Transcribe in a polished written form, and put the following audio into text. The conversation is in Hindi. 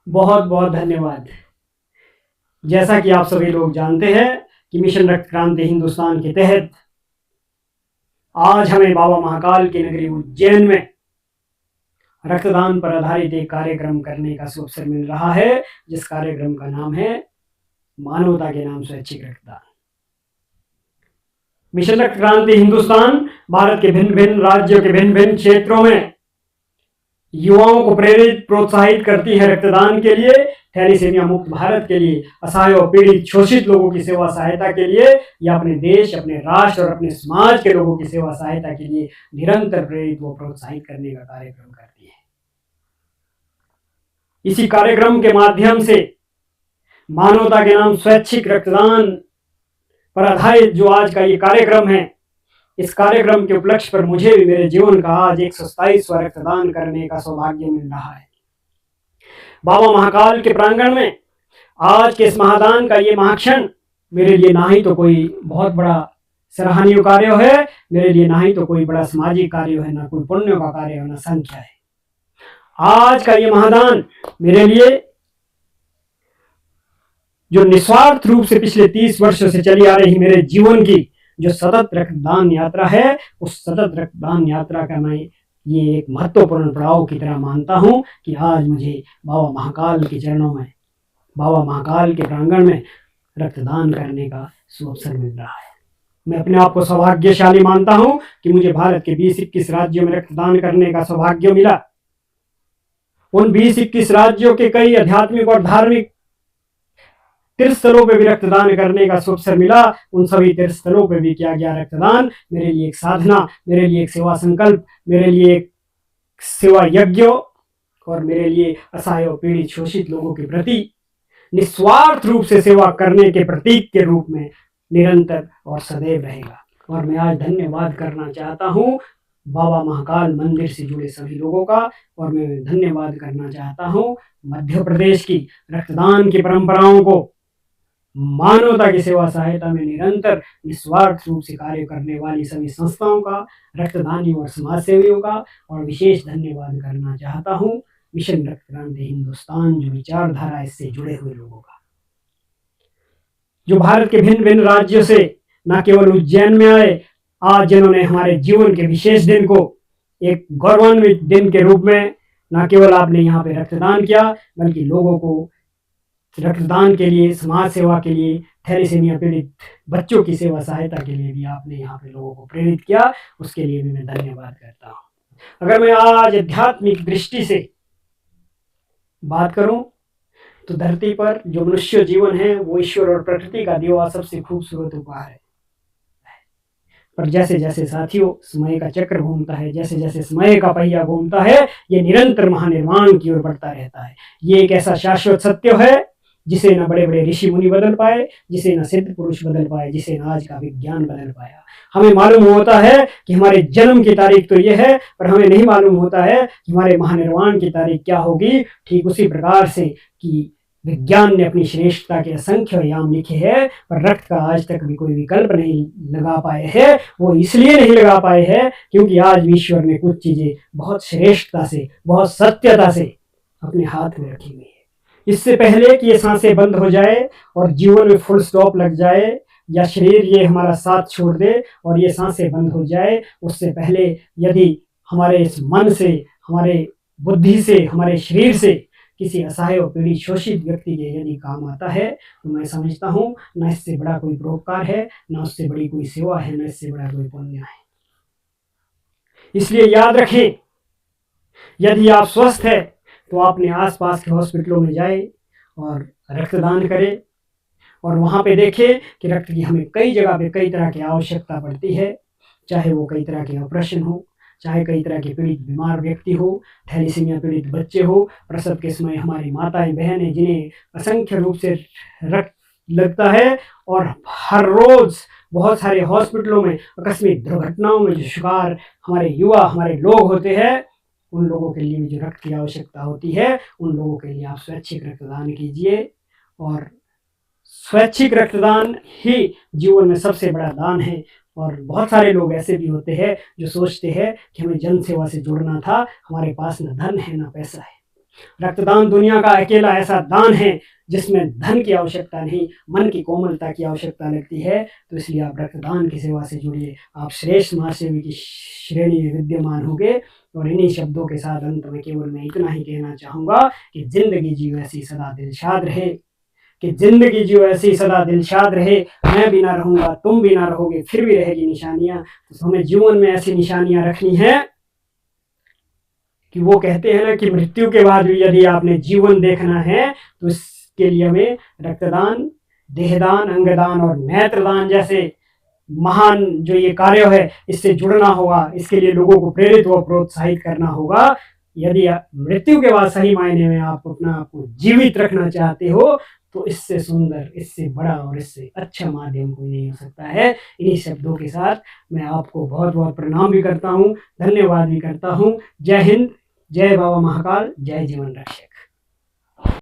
बहुत बहुत धन्यवाद। जैसा कि आप सभी लोग जानते हैं कि मिशन रक्त क्रांति हिंदुस्तान के तहत आज हमें बाबा महाकाल की नगरी उज्जैन में रक्तदान पर आधारित एक कार्यक्रम करने का अवसर मिल रहा है, जिस कार्यक्रम का नाम है मानवता के नाम स्वैच्छिक रक्तदान। मिशन रक्त क्रांति हिंदुस्तान भारत के भिन्न भिन्न राज्यों के भिन्न भिन्न क्षेत्रों में युवाओं को प्रेरित प्रोत्साहित करती है रक्तदान के लिए, थैलीसीमिया मुक्त भारत के लिए, असहाय और पीड़ित शोषित लोगों की सेवा सहायता के लिए, या अपने देश, अपने राष्ट्र और अपने समाज के लोगों की सेवा सहायता के लिए निरंतर प्रेरित व प्रोत्साहित करने का कार्यक्रम करती है। इसी कार्यक्रम के माध्यम से मानवता के नाम स्वैच्छिक रक्तदान पर आधारित जो आज का ये कार्यक्रम है, इस कार्यक्रम के उपलक्ष्य पर मुझे भी मेरे जीवन का आज 127वां रक्तदान करने का सौभाग्य मिल रहा है। बाबा महाकाल के प्रांगण में आज के इस महादान का ये महाक्षण मेरे लिए ना ही तो कोई बहुत बड़ा सराहनीय कार्य है, मेरे लिए ना ही तो कोई बड़ा सामाजिक कार्य है, ना कोई पुण्य का कार्य है, ना संख्या है। आज का ये महादान मेरे लिए जो निस्वार्थ रूप से पिछले 30 वर्षों से चली आ रही मेरे जीवन की जो सतत रक्तदान यात्रा है, उस सतत रक्तदान यात्रा का मैं ये एक महत्वपूर्ण पड़ाव की तरह मानता हूं कि आज मुझे बाबा महाकाल के चरणों में, बाबा महाकाल के प्रांगण में रक्तदान करने का अवसर मिल रहा है। मैं अपने आप को सौभाग्यशाली मानता हूं कि मुझे भारत के 20-21 राज्यों में रक्तदान करने का सौभाग्य मिला। उन 20-21 राज्यों के कई आध्यात्मिक और धार्मिक तीर्थस्थलों पे भी रक्तदान करने का अवसर मिला। उन सभी तीर्थस्थलों पे भी किया गया रक्तदान मेरे लिए एक साधना, मेरे लिए एक सेवा संकल्प, मेरे लिए एक सेवा यज्ञ और मेरे लिए असहाय और पीड़ित शोषित लोगों के प्रति निस्वार्थ रूप से सेवा करने के प्रतीक के रूप में निरंतर और सदैव रहेगा। और मैं आज धन्यवाद करना चाहता हूँ बाबा महाकाल मंदिर से जुड़े सभी लोगों का, और मैं धन्यवाद करना चाहता हूँ मध्य प्रदेश की रक्तदान की परंपराओं को, मानवता की सेवा सहायता में निरंतर निस्वार्थ रूप से कार्य करने वाली सभी संस्थाओं का, रक्तदानियों और समाज सेवियों का, और विशेष धन्यवाद करना चाहता हूँ मिशन रक्त क्रांति हिंदुस्तान जो विचारधारा इससे जुड़े हुए लोगों का, जो भारत के भिन्न भिन्न राज्यों से न केवल उज्जैन में आए, आज जिन्होंने हमारे जीवन के विशेष दिन को एक गौरवान्वित दिन के रूप में न केवल आपने यहाँ पे रक्तदान किया, बल्कि लोगों को रक्तदान के लिए, समाज सेवा के लिए, थैलीसीमिया पीड़ित बच्चों की सेवा सहायता के लिए भी आपने यहाँ पे लोगों को प्रेरित किया। उसके लिए भी मैं धन्यवाद करता हूँ। अगर मैं आज आध्यात्मिक दृष्टि से बात करूं तो धरती पर जो मनुष्य जीवन है वो ईश्वर और प्रकृति का दिया सबसे खूबसूरत उपहार है। पर जैसे जैसे साथियों समय का चक्र घूमता है, जैसे जैसे समय का पहिया घूमता है, ये निरंतर महानिर्माण की ओर बढ़ता रहता है। ये एक ऐसा शाश्वत सत्य है जिसे न बड़े बड़े ऋषि मुनि बदल पाए, जिसे न सिद्ध पुरुष बदल पाए, जिसे न आज का विज्ञान बदल पाया। हमें मालूम होता है कि हमारे जन्म की तारीख तो ये है, पर हमें नहीं मालूम होता है कि हमारे महानिर्वाण की तारीख क्या होगी। ठीक उसी प्रकार से कि विज्ञान ने अपनी श्रेष्ठता के असंख्य आयाम लिखे हैं, पर रक्त का आज तक भी कोई विकल्प नहीं लगा पाए हैं। वो इसलिए नहीं लगा पाए हैं क्योंकि आज ईश्वर ने कुछ चीजें बहुत श्रेष्ठता से, बहुत सत्यता से अपने हाथ में रखी हुई है। इससे पहले कि ये सांसें बंद हो जाए और जीवन में फुल स्टॉप लग जाए, या शरीर ये हमारा साथ छोड़ दे और ये सांसें बंद हो जाए, उससे पहले यदि हमारे इस मन से, हमारे बुद्धि से, हमारे शरीर से किसी असहाय और पीड़ित शोषित व्यक्ति के यदि काम आता है, तो मैं समझता हूँ न इससे बड़ा कोई परोपकार है, न उससे बड़ी कोई सेवा है, न इससे बड़ा कोई पुण्य है। इसलिए याद रखें, यदि आप स्वस्थ है तो अपने आसपास के हॉस्पिटलों में जाए और रक्तदान करें, और वहाँ पे देखें कि रक्त की हमें कई जगह पे कई तरह की आवश्यकता पड़ती है, चाहे वो कई तरह के ऑपरेशन हो, चाहे कई तरह के पीड़ित बीमार व्यक्ति हो, थैलीसीमिया पीड़ित बच्चे हो, प्रसव के समय हमारी माताएं बहनें जिन्हें असंख्य रूप से रक्त लगता है, और हर रोज बहुत सारे हॉस्पिटलों में आकस्मिक दुर्घटनाओं में जो शिकार हमारे युवा, हमारे लोग होते हैं, उन लोगों के लिए जो रक्त की आवश्यकता होती है, उन लोगों के लिए आप स्वैच्छिक रक्तदान कीजिए। और स्वैच्छिक रक्तदान ही जीवन में सबसे बड़ा दान है। और बहुत सारे लोग ऐसे भी होते हैं जो सोचते हैं कि हमें जन सेवा से जुड़ना था, हमारे पास न धन है न पैसा है, रक्तदान दुनिया का अकेला ऐसा दान है जिसमें धन की आवश्यकता नहीं, मन की कोमलता की आवश्यकता लगती है। तो इसलिए आप रक्तदान की सेवा से जुड़िए, आप श्रेष्ठ समाजसेवी की श्रेणी में विद्यमान होंगे। और इन्हीं शब्दों के साथ अंत में केवल मैं इतना ही कहना चाहूँगा कि ज़िंदगी जियो ऐसी सदा दिलशाद रहे, कि ज़िंदगी जियो ऐसी सदा दिलशाद रहे। मैं भी ना रहूँगा, तुम भी ना रहोगे, फिर भी रहेगी निशानियाँ। तो हमें जीवन में ऐसी निशानियाँ रखनी हैं कि वो कहते हैं ना कि मृत्यु के बाद भी यदि आपने जीवन देखना है तो इसके लिए हमें रक्तदान, देहदान, अंगदान और नेत्रदान जैसे महान जो ये कार्य है इससे जुड़ना होगा। इसके लिए लोगों को प्रेरित व प्रोत्साहित करना होगा। यदि मृत्यु के बाद सही मायने में आप अपना आपको जीवित रखना चाहते हो तो इससे सुंदर, इससे बड़ा और इससे अच्छा माध्यम कोई नहीं हो सकता है। इन्हीं शब्दों के साथ मैं आपको बहुत बहुत प्रणाम भी करता हूँ, धन्यवाद भी करता हूँ। जय हिंद, जय बाबा महाकाल, जय जीवन रक्षक।